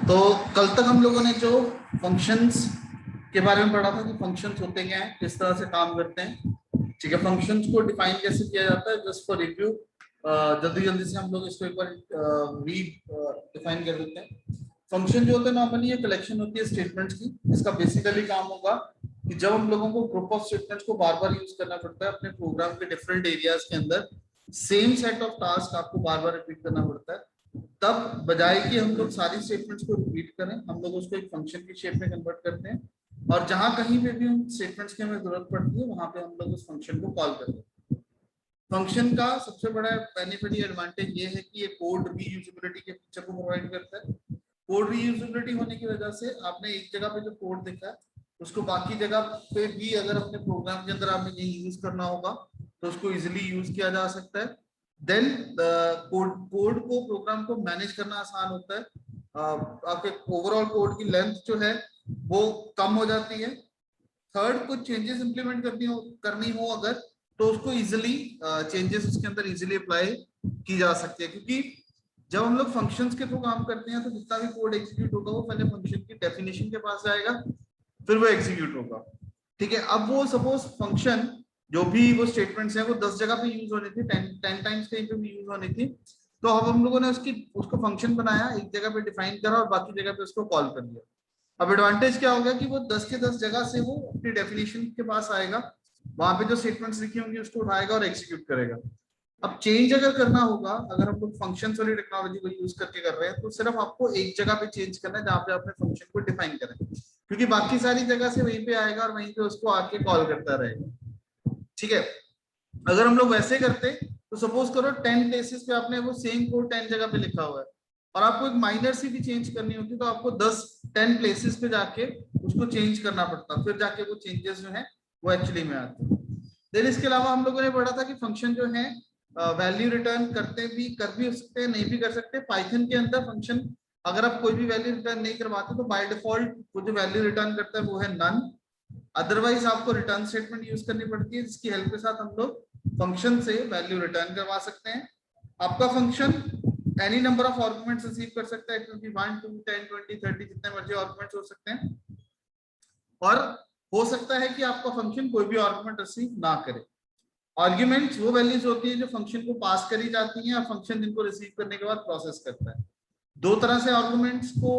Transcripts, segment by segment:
तो कल तक हम लोगों ने जो फंक्शंस के बारे में पढ़ा था कि फंक्शंस होते क्या हैं, किस तरह से काम करते हैं। ठीक है, फंक्शंस को डिफाइन कैसे किया जाता है, जस्ट फॉर रिव्यू जल्दी जल्दी से हम लोग इसको एक बार डिफाइन कर देते हैं। फंक्शन जो होते हैं नॉर्मली ये कलेक्शन होती है स्टेटमेंट्स की। इसका बेसिकली काम होगा कि जब हम लोगों को ग्रुप ऑफ स्टेटमेंट्स को बार बार यूज करना पड़ता है अपने प्रोग्राम के डिफरेंट एरियाज के अंदर, सेम सेट ऑफ टास्क आपको बार बार रिपीट करना पड़ता है, तब बजाय कि हम लोग सारी स्टेटमेंट्स को रिपीट करें, हम लोग उसको एक फंक्शन की शेप में कन्वर्ट करते हैं और जहां कहीं पे भी उन स्टेटमेंट्स की हमें जरूरत पड़ती है वहां पे हम लोग उस फंक्शन को कॉल करते हैं। फंक्शन का सबसे बड़ा बेनिफिट या एडवांटेज ये है कि ये कोड रीयूजेबिलिटी के फीचर को प्रोवाइड करता है। कोड रीयूजेबिलिटी होने की वजह से आपने एक जगह पे जो कोड देखा है उसको बाकी जगह पे भी अगर अपने प्रोग्राम के अंदर आपने कहीं यूज करना होगा तो उसको इजिली यूज किया जा सकता है। देन कोड कोड को प्रोग्राम को मैनेज करना आसान होता है। आपके ओवरऑल कोड की लेंथ जो है वो कम हो जाती है। थर्ड, कुछ चेंजेस इंप्लीमेंट करनी हो अगर, तो उसको इजिली चेंजेस उसके अंदर इजिली अप्लाई की जा सकती है, क्योंकि जब हम लोग फंक्शंस के थ्रू काम करते हैं तो जितना भी कोड एग्जीक्यूट होगा वो पहले फंक्शन की डेफिनेशन के पास जाएगा, फिर वो एग्जीक्यूट होगा। ठीक है, अब वो सपोज फंक्शन जो भी वो स्टेटमेंट्स हैं वो 10 जगह पे यूज होनी थी, 10 टाइम्स कहीं पे भी यूज होनी थी, तो अब हम लोगों ने उसको फंक्शन बनाया, एक जगह पे डिफाइन करा और बाकी जगह पे उसको कॉल कर दिया। अब एडवांटेज क्या होगा कि वो 10 के 10 जगह से वो अपनी डेफिनेशन के पास आएगा, वहां पे जो स्टेटमेंट्स लिखी होंगी उसको उठाएगा और एग्जीक्यूट करेगा। अब चेंज अगर करना होगा, अगर हम लोग फंक्शंस वाली टेक्नोलॉजी को यूज करके कर रहे हैं, तो सिर्फ आपको एक जगह पे चेंज करना है जहां पे आपने फंक्शन को डिफाइन करें, क्योंकि बाकी सारी जगह से वहीं पे आएगा और वहीं पे उसको आके कॉल करता रहेगा। ठीक है, अगर हम लोग वैसे करते तो सपोज करो 10 प्लेसेस पे आपने वो सेम कोड 10 जगह पे लिखा हुआ है और आपको एक माइनर सी भी चेंज करनी होती तो आपको 10 प्लेसेस पे जाके उसको चेंज करना पड़ता, फिर जाके वो चेंजेस जो है वो एक्चुअली में आते। देन इसके अलावा हम लोगों ने पढ़ा था कि फंक्शन जो है वैल्यू रिटर्न कर भी सकते हैं, नहीं भी कर सकते। पाइथन के अंदर फंक्शन अगर आप कोई भी वैल्यू रिटर्न नहीं करवाते तो बाय डिफॉल्ट वो जो वैल्यू रिटर्न करता है वो है नन। अदरवाइज आपको रिटर्न स्टेटमेंट यूज करनी पड़ती है, जिसकी हेल्प के साथ हम लोग फंक्शन से वैल्यू रिटर्न करवा सकते हैं। आपका function any number of arguments receive कर सकता है, क्योंकि 1 2 10 20 30 जितने मर्जी आर्गुमेंट्स हो सकते हैं। और हो सकता है कि आपका फंक्शन कोई भी आर्गुमेंट रिसीव ना करे। आर्ग्यूमेंट्स वो वैल्यूज होती है जो फंक्शन को पास करी जाती हैं और फंक्शन जिनको रिसीव करने के बाद प्रोसेस करता है। दो तरह से आर्गुमेंट्स को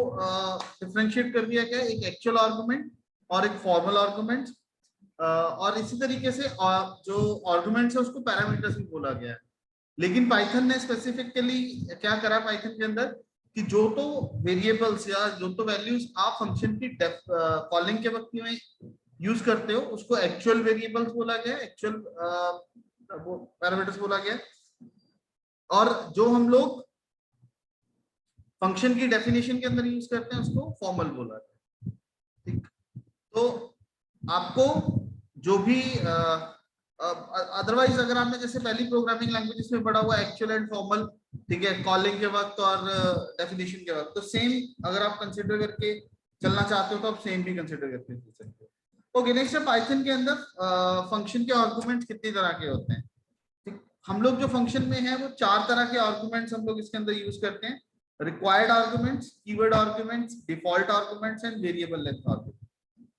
डिफरेंशिएट कर दिया गया है, एक एक्चुअल आर्गुमेंट और एक फॉर्मल आर्गुमेंट। और इसी तरीके से जो आर्गुमेंट्स है उसको पैरामीटर्स भी बोला गया है। लेकिन पाइथन ने स्पेसिफिकली क्या करा पाइथन के अंदर कि जो तो वेरिएबल्स या जो तो वैल्यूज आप फंक्शन की कॉलिंग के वक्त में यूज करते हो उसको एक्चुअल वेरिएबल्स बोला गया, एक्चुअल वो पैरामीटर्स बोला गया। और जो हम लोग फंक्शन की डेफिनेशन के अंदर यूज करते हैं उसको फॉर्मल बोला गया। ठीक, तो आपको जो भी अदरवाइज अगर आपने जैसे पहली प्रोग्रामिंग लैंग्वेजेस में पढ़ा हुआ एक्चुअल एंड फॉर्मल, ठीक है, कॉलिंग के वक्त और डेफिनेशन के वक्त, तो सेम अगर आप कंसिडर करके चलना चाहते हो तो आप सेम भी कंसिडर करके चल सकते हो। ओके, नेक्स्ट है पाइथन के अंदर फंक्शन के आर्गुमेंट्स कितनी तरह के होते हैं। ठीक, हम लोग जो फंक्शन में है वो 4 तरह के आर्गुमेंट्स हम लोग इसके अंदर यूज करते हैं। Required arguments, keyword arguments, default arguments and variable length argument.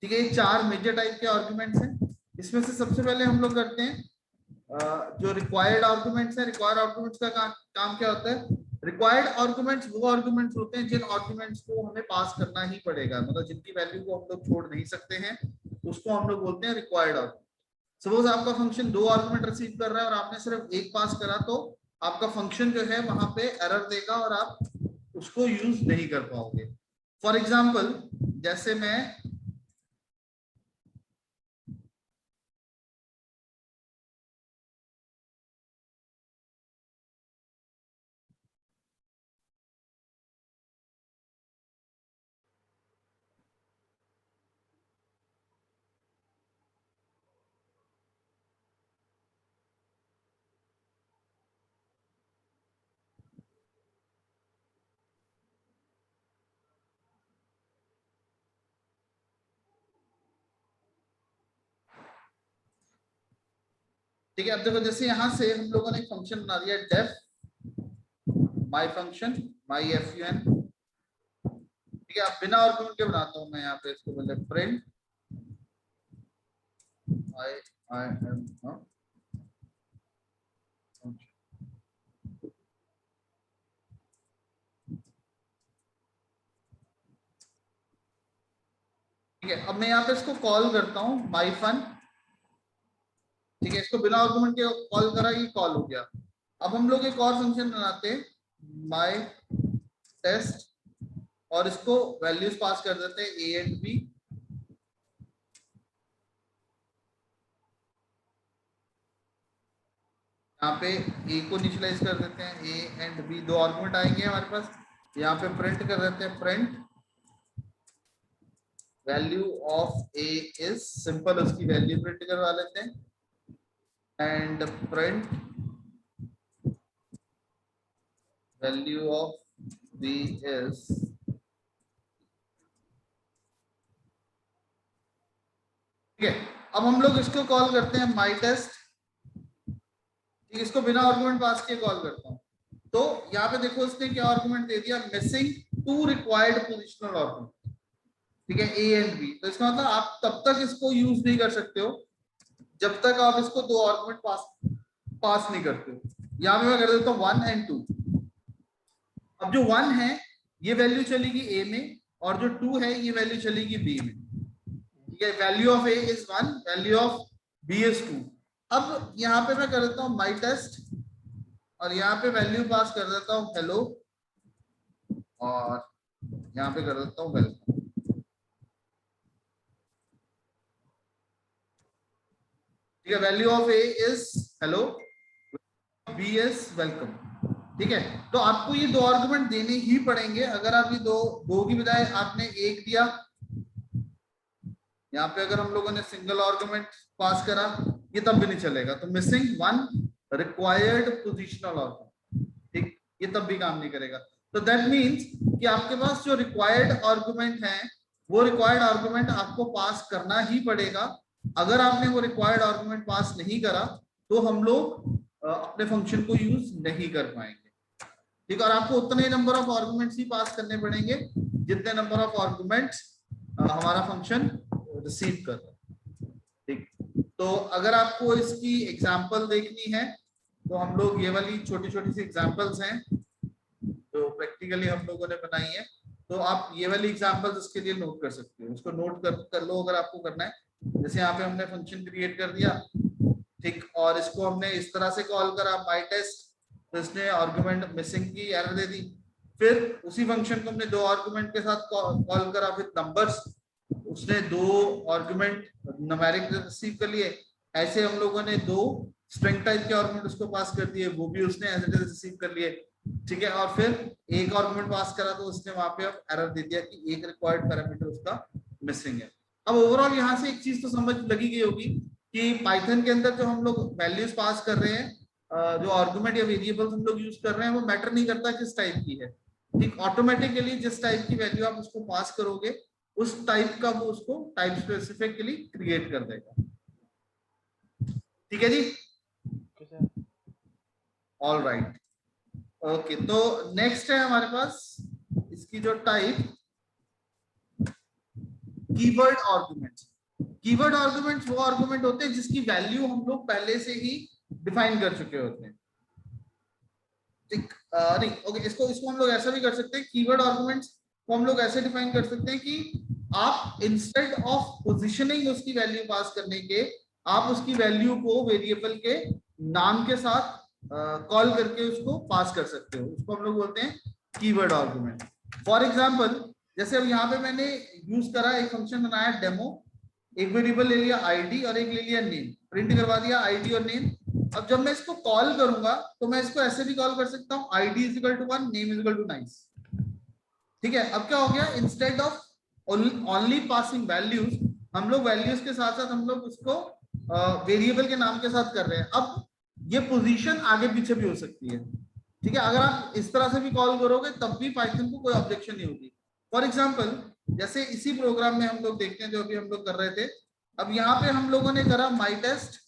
ठीक है, ये 4 मेजर टाइप के आर्गुमेंट्स हैं। इसमें से सबसे पहले हम लोग करते हैं जो रिक्वायर्ड आर्गुमेंट्स है। रिक्वायर्ड आर्गुमेंट्स का काम क्या होता है। रिक्वायर्ड आर्गुमेंट्स वो आर्गुमेंट्स होते हैं जिन आर्गुमेंट्स को हमें पास करना ही पड़ेगा, मतलब जिनकी वैल्यू को हम लोग छोड़ नहीं सकते हैं, उसको हम लोग बोलते हैं रिक्वायर्ड आर्गुमेंट। सपोज आपका फंक्शन 2 आर्गुमेंट रिसीव कर रहा है और आपने सिर्फ एक पास करा, तो आपका फंक्शन जो है वहां पे एरर देगा और आप उसको यूज नहीं कर पाओगे। फॉर एग्जाम्पल, जैसे मैं ठीक है, अब देखो जैसे यहां से हम लोगों ने एक फंक्शन बना दिया def my function my fun ठीक है, अब बिना आर्गुमेंट के बनाता हूं मैं यहाँ पे इसको, मतलब प्रिंट आई एम ठीक है। अब मैं यहाँ पे इसको कॉल करता हूँ माई फन। ठीक है, इसको बिना आर्गुमेंट के कॉल करा, ये कॉल हो गया। अब हम लोग एक और फंक्शन बनाते हैं, माई टेस्ट, और इसको वैल्यूज पास कर देते हैं ए एंड बी। यहाँ पे ए को इनिशियलाइज कर देते हैं, ए एंड बी, दो आर्गुमेंट आएंगे हमारे पास। यहाँ पे प्रिंट कर देते हैं, print value of A is, simple उसकी वैल्यू प्रिंट करवा लेते हैं, and print value of B is. ठीक है, अब हम लोग इसको कॉल करते हैं माई टेस्ट। इसको बिना आर्गुमेंट पास किए कॉल करता हूं, तो यहाँ पे देखो इसने क्या आर्गुमेंट दे दिया, missing two required positional argument. ठीक है, ए एंड बी, तो इसका मतलब आप तब तक इसको यूज नहीं कर सकते हो जब तक आप इसको दो आर्गुमेंट पास नहीं करते हो। यहाँ पे मैं कर देता हूँ 1 and 2। अब जो 1 है ये वैल्यू चलेगी ए में, और जो 2 है ये वैल्यू चलेगी बी में। ठीक है, value of A is 1, value of B is 2। अब यहाँ पे मैं कर देता हूँ माई टेस्ट, और यहाँ पे वैल्यू पास कर देता हूँ हेलो, और यहाँ पे कर देता हूँ वेलकम। ठीक है, value of A is hello, B is welcome. ठीक है, तो आपको ये दो आर्गुमेंट देने ही पड़ेंगे। अगर आप ये दो की बजाय आपने एक दिया, यहाँ पे अगर हम लोगों ने सिंगल आर्गुमेंट पास करा, ये तब भी नहीं चलेगा। तो मिसिंग 1 रिक्वायर्ड पोजिशनल आर्गुमेंट, ठीक, ये तब भी काम नहीं करेगा। तो दैट मीन्स कि आपके पास जो रिक्वायर्ड आर्गुमेंट है, वो रिक्वायर्ड आर्गुमेंट आपको पास करना ही पड़ेगा। अगर आपने वो रिक्वायर्ड आर्गुमेंट पास नहीं करा, तो हम लोग अपने फंक्शन को यूज नहीं कर पाएंगे। ठीक, और आपको उतने नंबर ऑफ आर्गुमेंट्स ही पास करने पड़ेंगे जितने नंबर ऑफ आर्गुमेंट्स हमारा फंक्शन रिसीव कर रहा है। ठीक, तो अगर आपको इसकी एग्जांपल देखनी है, तो हम लोग ये वाली छोटी छोटी सी एग्जांपल्स हैं तो प्रैक्टिकली हम लोगों ने बनाई है, तो आप ये वाली एग्जांपल्स इसके लिए नोट कर सकते हो। इसको नोट कर लो अगर आपको करना है। जैसे यहाँ पे हमने फंक्शन क्रिएट कर दिया, ठीक, और इसको हमने इस तरह से कॉल करा माई टेस्ट, तो इसने आर्गुमेंट मिसिंग की एरर दे दी। फिर उसी फंक्शन को हमने दो आर्गुमेंट के साथ कॉल करा विद नंबर्स, उसने दो आर्गुमेंट न्यूमेरिक रिसीव कर लिए। ऐसे हम लोगों ने दो स्ट्रिंग टाइप के आर्गुमेंट उसको पास कर दिए, वो भी उसने एज इट इज रिसीव कर लिए। ठीक है, और फिर एक आर्गुमेंट पास करा तो उसने वहां पे अब एरर दे दिया कि एक रिक्वायर्ड पैरामीटर उसका मिसिंग है। अब ओवरऑल यहाँ से एक चीज तो समझ लगी गई होगी कि पाइथन के अंदर जो हम लोग वैल्यूज पास कर रहे हैं, जो आर्गुमेंट या वेरिएबल्स हम लोग यूज कर रहे हैं, वो मैटर नहीं करता किस टाइप की है। ठीक, ऑटोमेटिकली जिस टाइप की वैल्यू आप उसको पास करोगे, उस टाइप का वो उसको टाइप स्पेसिफिकली क्रिएट कर देगा। ठीक है जी, ऑल राइट, ओके। तो नेक्स्ट है हमारे पास इसकी जो type, keyword arguments. Keyword arguments वो आर्गुमेंट होते हैं जिसकी वैल्यू हम लोग पहले से ही डिफाइन कर चुके होते हैं। ठीक, नहीं, ओके, इसको इसको हम लोग ऐसा भी कर सकते हैं, कीवर्ड आर्गुमेंट्स को हम लोग ऐसे डिफाइन कर सकते हैं कि आप इंस्टेड ऑफ पोजीशनिंग उसकी वैल्यू पास करने के, आप उसकी वैल्यू को वेरिएबल के नाम के साथ कॉल करके उसको पास कर सकते हो। उसको हम लोग बोलते हैं कीवर्ड आर्गुमेंट। फॉर एग्जांपल, जैसे अब यहाँ पे मैंने यूज करा, एक फंक्शन बनाया डेमो, एक वेरिएबल ले लिया आईडी और एक ले लिया नेम, प्रिंट करवा दिया आईडी और नेम। अब जब मैं इसको कॉल करूंगा तो मैं इसको ऐसे भी कॉल कर सकता हूँ, ID is equal to 1, name is equal to nice. ठीक है, अब क्या हो गया, instead of only passing values, हम लोग वैल्यूज के साथ साथ हम लोग उसको वेरिएबल के नाम के साथ कर रहे हैं। अब ये पोजीशन आगे पीछे भी हो सकती है। ठीक है, अगर आप इस तरह से भी कॉल करोगे तब भी पाइथन को कोई ऑब्जेक्शन नहीं होगी। फॉर एग्जाम्पल, जैसे इसी प्रोग्राम में हम लोग देखते हैं जो अभी हम लोग कर रहे थे। अब यहाँ पे हम लोगों ने करा माई टेस्ट,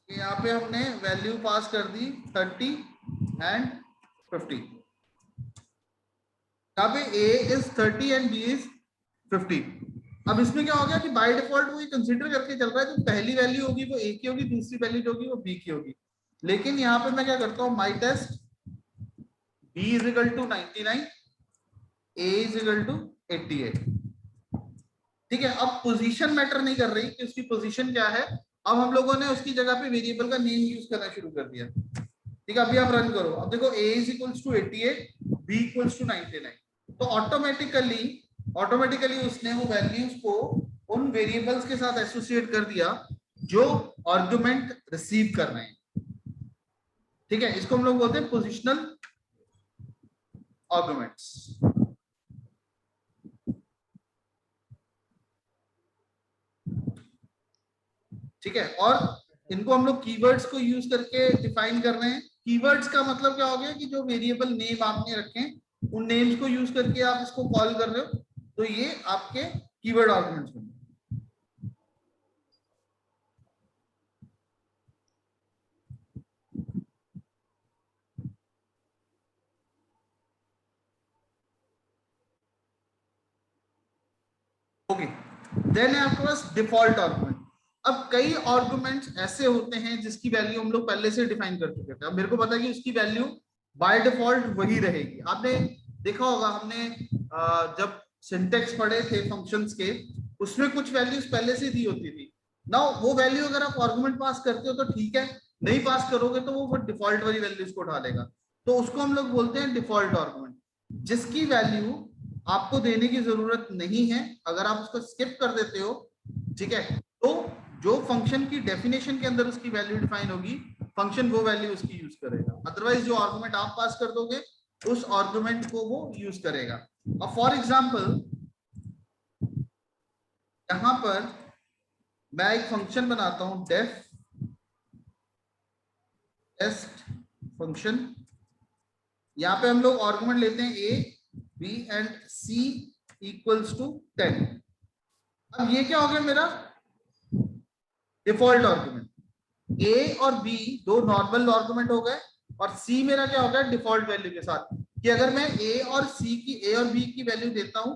यहाँ पे हमने वैल्यू पास कर दी 30 एंड 50। यहाँ पे a is 30 and b is 50। अब इसमें क्या हो गया कि बाय डिफॉल्ट वो ये कंसीडर करके चल रहा है जो पहली वैल्यू होगी वो a की होगी, दूसरी वैल्यू जो होगी वो b की होगी। लेकिन यहाँ पे मैं क्या करता हूँ, my test b is equal to 99, a is equal to 88। ठीक है, अब पोजीशन मैटर नहीं कर रही कि उसकी पोजीशन क्या है। अब हम लोगों ने उसकी जगह पे वेरिएबल का नेम यूज करना शुरू कर दिया। ठीक है, अभी आप रन करो, अब देखो a is equals to 88, b equals to 99। तो ऑटोमेटिकली उसने वो वैल्यूज को उन वेरिएबल्स के साथ एसोसिएट कर दिया जो आर्गुमेंट रिसीव कर रहे हैं। ठीक है, इसको हम लोग बोलते हैं पोजिशनल आर्गुमेंट्स। ठीक है, और इनको हम लोग कीवर्ड्स को यूज करके डिफाइन कर रहे हैं। कीवर्ड्स का मतलब क्या हो गया कि जो वेरिएबल नेम आपने रखे हैं उन नेम्स को यूज करके आप इसको कॉल कर रहे हो, तो ये आपके कीवर्ड आर्गुमेंट्स बने। ओके, देन है आपके पास डिफॉल्ट आर्गुमेंट। अब कई आर्गुमेंट्स ऐसे होते हैं जिसकी वैल्यू हम लोग पहले से डिफाइन कर चुके थे। अब मेरे को पता है कि उसकी वैल्यू बाय डिफॉल्ट वही रहेगी। आपने देखा होगा, हमने जब सिंटेक्स पढ़े थे फंक्शंस के, उसमें कुछ वैल्यूज पहले से दी होती थी ना। वो वैल्यू अगर आप आर्गुमेंट पास करते हो तो ठीक है, नहीं पास करोगे तो वो डिफॉल्ट वाली वैल्यूज को उठा लेगा। तो उसको हम लोग बोलते हैं डिफॉल्ट आर्गुमेंट, जिसकी वैल्यू आपको देने की जरूरत नहीं है। अगर आप उसको स्किप कर देते हो, ठीक है, तो जो फंक्शन की डेफिनेशन के अंदर उसकी वैल्यू डिफाइन होगी, फंक्शन वो वैल्यू उसकी यूज करेगा। अदरवाइज जो आर्गुमेंट आप पास कर दोगे उस आर्गुमेंट को वो यूज करेगा। अब फॉर एग्जांपल यहां पर मैं एक फंक्शन बनाता हूं, डेफ टेस्ट फंक्शन। यहां पे हम लोग आर्गुमेंट लेते हैं a, b and c equals to 10। अब ये क्या हो गया मेरा डिफॉल्ट आर्गुमेंट। a और b दो नॉर्मल आर्गुमेंट हो गए, और c मेरा क्या हो गया डिफॉल्ट वैल्यू के साथ। कि अगर मैं a और b की वैल्यू देता हूं,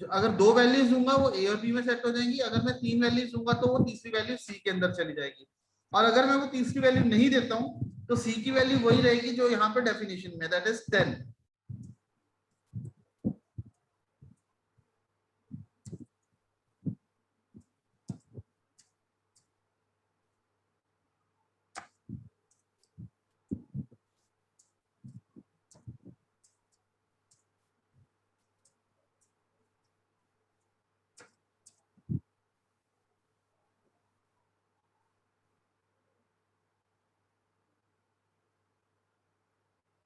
अगर दो वैल्यूज दूंगा वो a और b में सेट हो जाएंगी। अगर मैं तीन वैल्यूज दूंगा तो वो तीसरी वैल्यू c के अंदर चली जाएगी। और अगर मैं वो तीसरी वैल्यू नहीं देता हूं तो c की वैल्यू वही रहेगी जो यहाँ पे डेफिनेशन में, that is 10।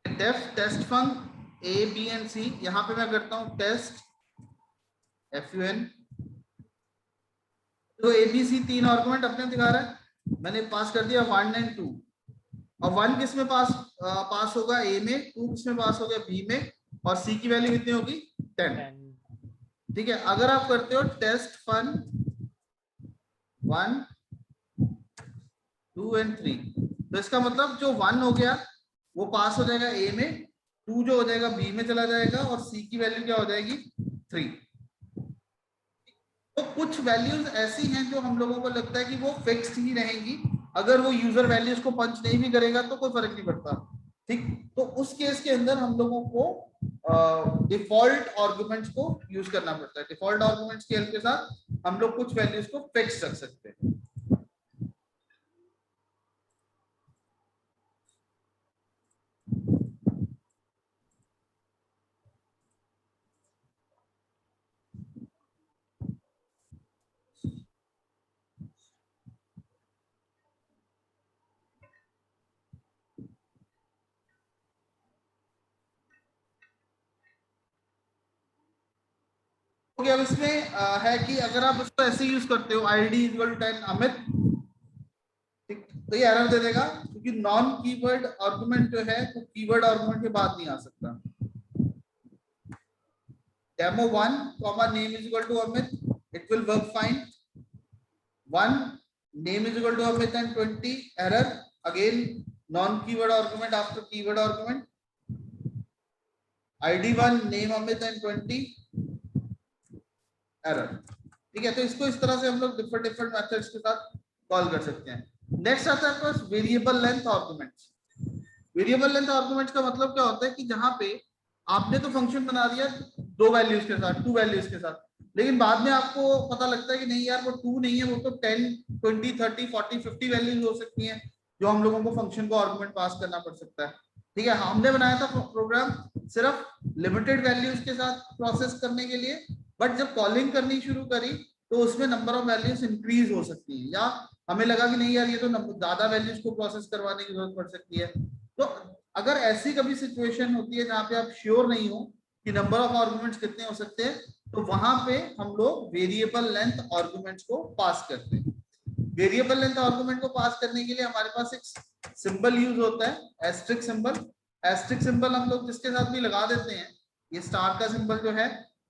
Def test func a b and c, यहाँ पे मैं करता हूँ टेस्ट fun। तो a b c तीन आर्गुमेंट अपने दिखा रहा है, मैंने पास कर दिया 1 एंड 2। और 1 किस में पास होगा a में, 2 किस में पास होगा b में, और c की वैल्यू कितनी होगी 10। ठीक है, अगर आप करते हो टेस्ट फन 1 2 एंड 3, तो इसका मतलब जो 1 हो गया वो पास हो जाएगा a में, 2 जो हो जाएगा b में चला जाएगा, और c की वैल्यू क्या हो जाएगी 3। तो कुछ वैल्यूज ऐसी हैं जो हम लोगों को लगता है कि वो फिक्स्ड ही रहेंगी, अगर वो यूजर वैल्यूज को पंच नहीं भी करेगा तो कोई फर्क नहीं पड़ता। ठीक, तो उस केस के अंदर हम लोगों को डिफॉल्ट आर्गुमेंट्स को यूज करना पड़ता है। डिफॉल्ट आर्गुमेंट्स की हेल्प के साथ हम लोग कुछ वैल्यूज को फिक्स कर सकते हैं। तो अब इसमें है कि अगर आप उसको ऐसे यूज करते हो id इक्वल टू 10 अमित, ठीक, तो ये एरर दे देगा क्योंकि नॉन कीवर्ड आर्गुमेंट जो है वो कीवर्ड आर्गुमेंट के बाद नहीं आ सकता। demo1 comma name is equal to Amit, it will work fine. 1 name is equal to Amit and 20 error, again non keyword argument after keyword argument. ID1 name Amit and 20 error. ठीक है, तो इसको इस तरह से हम लोग डिफरेंट डिफरेंट मेथड्स के साथ कॉल कर सकते हैं। नेक्स्ट आता है आपके पास variable length arguments. Variable length arguments का मतलब क्या होता है कि जहां पे आपने तो फंक्शन बना दिया दो वैल्यूज के साथ, टू वैल्यूज के साथ, लेकिन बाद में आपको पता लगता है कि नहीं यार वो टू नहीं है, वो तो 10 20 30 40 50 वैल्यूज हो सकती हैं, जो हम लोगों को फंक्शन को आर्गुमेंट पास करना पड़ सकता है। ठीक है, हमने बनाया था प्रोग्राम सिर्फ लिमिटेड वैल्यूज के साथ प्रोसेस करने के लिए, बट जब कॉलिंग करनी शुरू करी तो उसमें नंबर ऑफ वैल्यूज इंक्रीज हो सकती है, या हमें लगा कि नहीं यार ये तो ज्यादा वैल्यूज को प्रोसेस करवाने की जरूरत पड़ सकती है। तो अगर ऐसी कभी सिचुएशन होती है जहां पे आप श्योर नहीं हो कि नंबर ऑफ आर्गुमेंट्स कितने हो सकते हैं, तो वहां पे हम लोग वेरिएबल लेंथ आर्गुमेंट्स को पास करते हैं। वेरिएबल लेंथ आर्गुमेंट को पास करने के लिए हमारे पास एक सिंबल यूज होता है, एस्ट्रिक सिंबल। एस्ट्रिक सिंबल हम लोग जिसके साथ भी लगा देते हैं, ये स्टार का सिंबल जो है,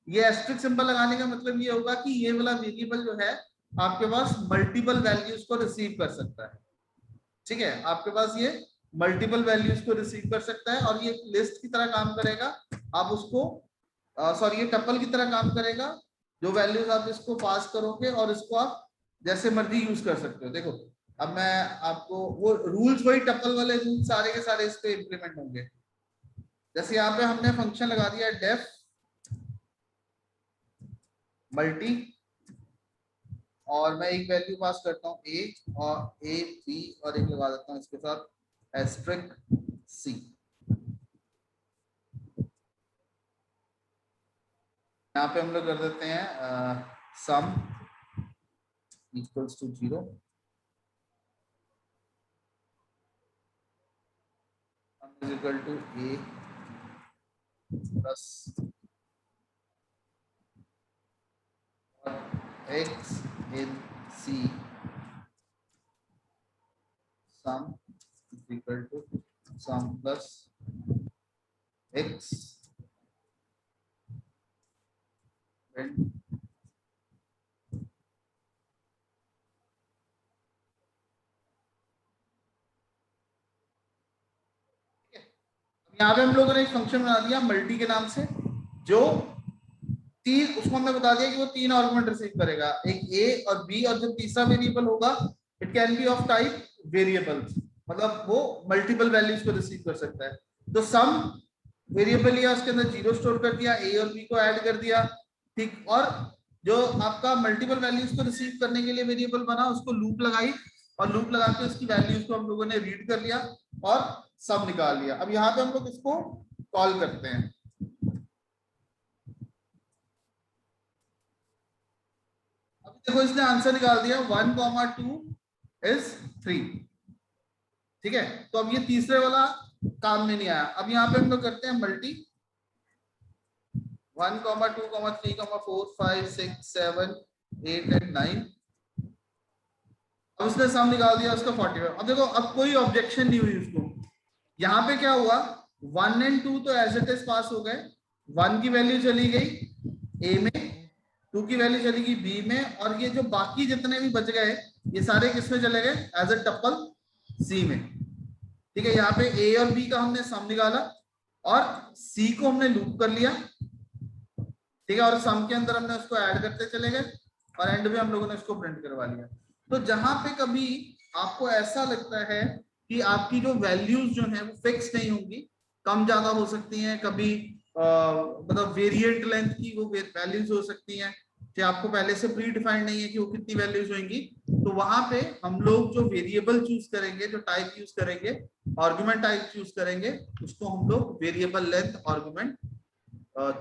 ये एस्ट्रिक सिंबल लगाने का मतलब ये होगा कि ये वाला वेरिएबल जो है आपके पास मल्टीपल वैल्यूज को रिसीव कर सकता है। ठीक है, आपके पास ये मल्टीपल वैल्यूज को रिसीव कर सकता है और ये लिस्ट की तरह काम करेगा। आप उसको सॉरी ये टपल की तरह काम करेगा, जो वैल्यूज आप इसको पास करोगे और इसको आप जैसे मर्जी यूज कर सकते हो। देखो अब मैं आपको वो रूल्स, वही टपल वाले रूल्स सारे के सारे इस पे इंप्लीमेंट होंगे। जैसे यहाँ पे हमने फंक्शन लगा दिया डेफ मल्टी, और मैं एक वैल्यू पास करता हूँ ए, और ए बी, और एक लगा देता हूँ इसके साथ एस्ट्रिक सी। यहाँ पे हम लोग कर देते हैं sum equals to 0, is equal to A plus X in C sum is equal to sum plus X and यहाँ पे हम लोगों ने एक फंक्शन बना दिया मल्टी के नाम से, जो तीन, उसको हमने बता दिया कि वो तीन आर्गुमेंट रिसीव करेगा, एक ए और बी, और जो तीसरा वेरिएबल होगा it can be of type variable, मतलब वो मल्टीपल वैल्यूज को रिसीव कर सकता है। तो सम वेरिएबल लिया, उसके अंदर 0 स्टोर कर दिया, ए और बी को ऐड कर दिया। ठीक, और जो आपका मल्टीपल वैल्यूज को रिसीव करने के लिए वेरिएबल बना, उसको लूप लगाई, और लूप लगा के उसकी वैल्यूज को हम लोगों ने रीड कर लिया और सम निकाल लिया। अब यहाँ पे हम लोग इसको कॉल करते हैं। अब देखो इसने आंसर निकाल दिया 1,2 इज 3। ठीक है, तो अब ये तीसरे वाला काम में नहीं आया। अब यहाँ पे हम लोग करते हैं मल्टी 1, 2, 3, 4, 5, 6, 7, 8 एंड 9। अब उसने सम निकाल दिया उसका 45। अब देखो अब कोई ऑब्जेक्शन नहीं हुई उसको। यहाँ पे क्या हुआ, 1 एंड 2 तो एज इट इज पास हो गए, 1 की वैल्यू चली गई ए में, 2 की वैल्यू चली गई बी में, और ये जो बाकी जितने भी बच गए ये सारे किसमें चले गए, एज अ टपल सी में। ठीक है, यहाँ पे ए और बी का हमने सम निकाला और सी को हमने लूप कर लिया। ठीक है, और सम के अंदर हमने उसको ऐड करते चले गए, और एंड में हम लोगों ने उसको प्रिंट करवा लिया। तो जहां पे कभी आपको ऐसा लगता है कि आपकी जो वैल्यूज जो है वो फिक्स नहीं होंगी, कम ज्यादा हो सकती हैं, कभी मतलब वेरिएंट लेंथ की वो वैल्यूज हो सकती हैं, कि आपको पहले से प्री डिफाइंड नहीं है कि वो कितनी वैल्यूज होंगी, तो वहां पे हम लोग जो वेरिएबल चूज करेंगे, जो टाइप यूज करेंगे, आर्गुमेंट टाइप चूज करेंगे, उसको हम लोग वेरिएबल लेंथ आर्गुमेंट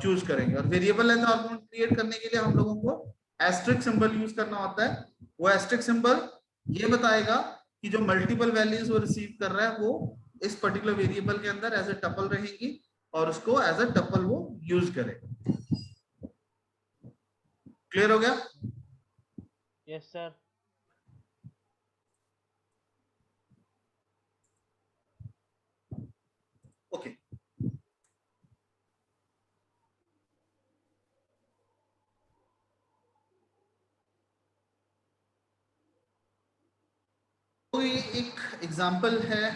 चूज करेंगे। और वेरिएबल लेंथ आर्गुमेंट क्रिएट करने के लिए हम लोगों को एस्ट्रिक सिंबल यूज करना होता है। वो एस्ट्रिक सिंबल ये बताएगा कि जो मल्टीपल वैल्यूज वो रिसीव कर रहा है वो इस पर्टिकुलर वेरिएबल के अंदर एज ए टपल रहेंगी, और उसको एज ए टपल वो यूज करेगा। क्लियर हो गया? Yes sir. ओके, तो ये एक एग्जांपल है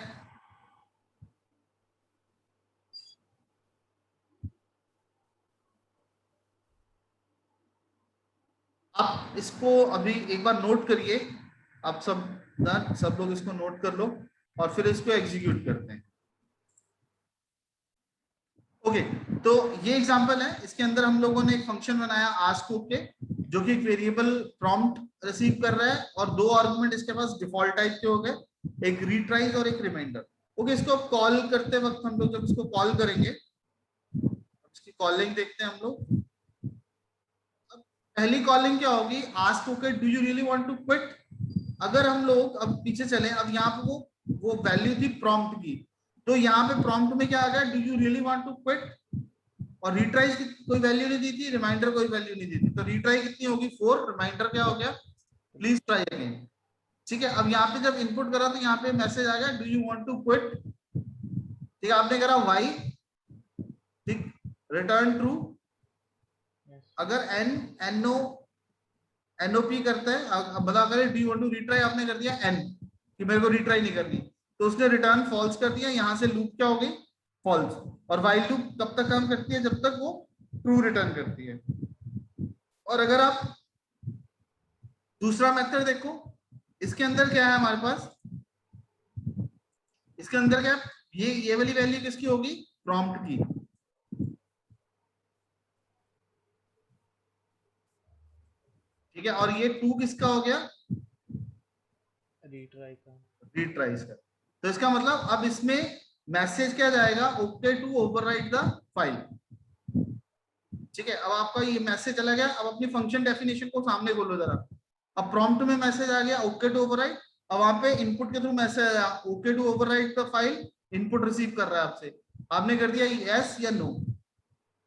इसको अभी एक बार नोट करिए, आप सब लोग इसको नोट कर लो और फिर इसको एग्जीक्यूट करते हैं। ओके, तो ये एग्जांपल है, इसके अंदर हम लोगों ने एक फंक्शन बनाया आस्क ओके, जो कि एक वेरिएबल प्रॉम्प्ट रिसीव कर रहा है और दो आर्गुमेंट इसके पास डिफॉल्ट टाइप के हो गए, एक रीट्राइज और एक रिमाइंडर। ओके, इसको अब कॉल करते वक्त हम लोग जब इसको कॉल करेंगे, इसकी कॉलिंग देखते हैं हम लोग। अब पहली कॉलिंग क्या होगी, ask okay do you really want to quit. अगर हम लोग अब पीछे चले, अब यहाँ पे वो वैल्यू थी प्रॉम्प्ट की, तो यहाँ पे प्रॉम्प्ट में क्या आ गया, do you really want to quit, और रीट्राई की कोई वैल्यू नहीं दी थी, रिमाइंडर कोई वैल्यू नहीं दी थी, तो रीट्राई कितनी होगी 4, रिमाइंडर क्या हो गया प्लीज ट्राई अगेन। ठीक है, अब यहाँ पे जब इनपुट करा तो यहाँ पे मैसेज आ गया do you want to quit. ठीक है, आपने करा वाई, ठीक, रिटर्न ट्रू। अगर एन एनओ एनओपी करता है, अब बता करे do you want to retry, आपने कर दिया एन कि मेरे को रीट्राई नहीं करनी, तो उसने रिटर्न फॉल्स कर दिया, यहां से लूप क्या हो गई फॉल्स। और वाइल लूप कब तक काम करती है, जब तक वो ट्रू रिटर्न करती है। और अगर आप दूसरा मेथड देखो, इसके अंदर क्या है हमारे पास, इसके अंदर क्या है, ये वाली वैल्यू किसकी होगी, प्रॉम्प्ट की। ठीक है, और ये 2 किसका हो गया, रीट्राई का। रीट्राइज का। तो इसका मतलब अब इसमें मैसेज क्या जाएगा, okay to overwrite the file. ठीक है, अब आपका ये मैसेज चला गया, अब अपनी फंक्शन डेफिनेशन को सामने बोलो जरा। अब प्रॉम्प्ट में मैसेज आ गया ओके टू ओवरराइट, अब वहां पे इनपुट के थ्रू मैसेज आया okay to overwrite the file, input receive कर रहा है आपसे, आपने कर दिया यस या नो।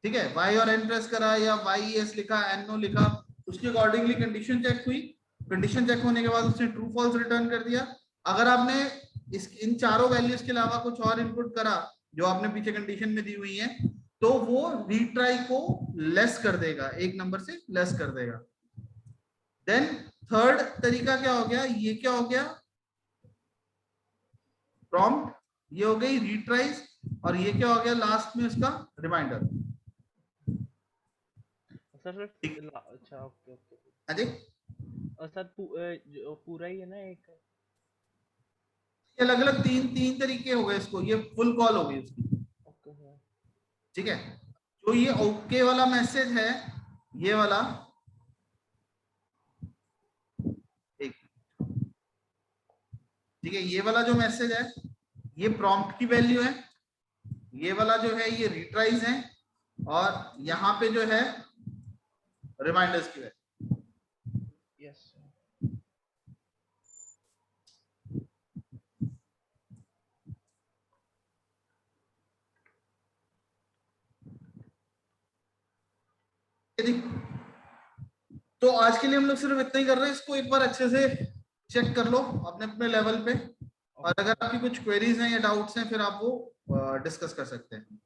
ठीक है, वाई और एन प्रेस करा या वाई यस लिखा एन नो लिखा, उसके अकॉर्डिंगली कंडीशन चेक हुई, कंडीशन चेक होने के बाद उसने ट्रू फॉल्स रिटर्न कर दिया। अगर आपने इन चारों वैल्यूज के अलावा कुछ और इनपुट करा जो आपने पीछे कंडीशन में दी हुई है, तो वो रीट्राई को लेस कर देगा, एक नंबर से लेस कर देगा। देन थर्ड तरीका क्या हो गया, ये क्या हो गया प्रॉम्प्ट, ये हो गई रीट्राइज, और ये क्या हो गया लास्ट में उसका रिमाइंडर। सर अच्छा ओके ओके। अरे और सर पूरा ही है ना एक, अलग अलग तीन तरीके हो गए इसको, ये फुल कॉल हो गई इसकी। Okay sir. ठीक है, जो ये ओके वाला मैसेज है, ये वाला एक, ठीक है, ये वाला जो मैसेज है ये प्रॉम्प्ट की वैल्यू है, ये वाला जो है ये रिट्राइज है, और यहाँ पे जो है रिमाइंडर्स की वैल्यू। Yes sir. तो आज के लिए हम लोग सिर्फ इतना ही कर रहे हैं, इसको एक बार अच्छे से चेक कर लो अपने अपने लेवल पे, और अगर आपकी कुछ क्वेरीज हैं या डाउट्स हैं फिर आप वो डिस्कस कर सकते हैं।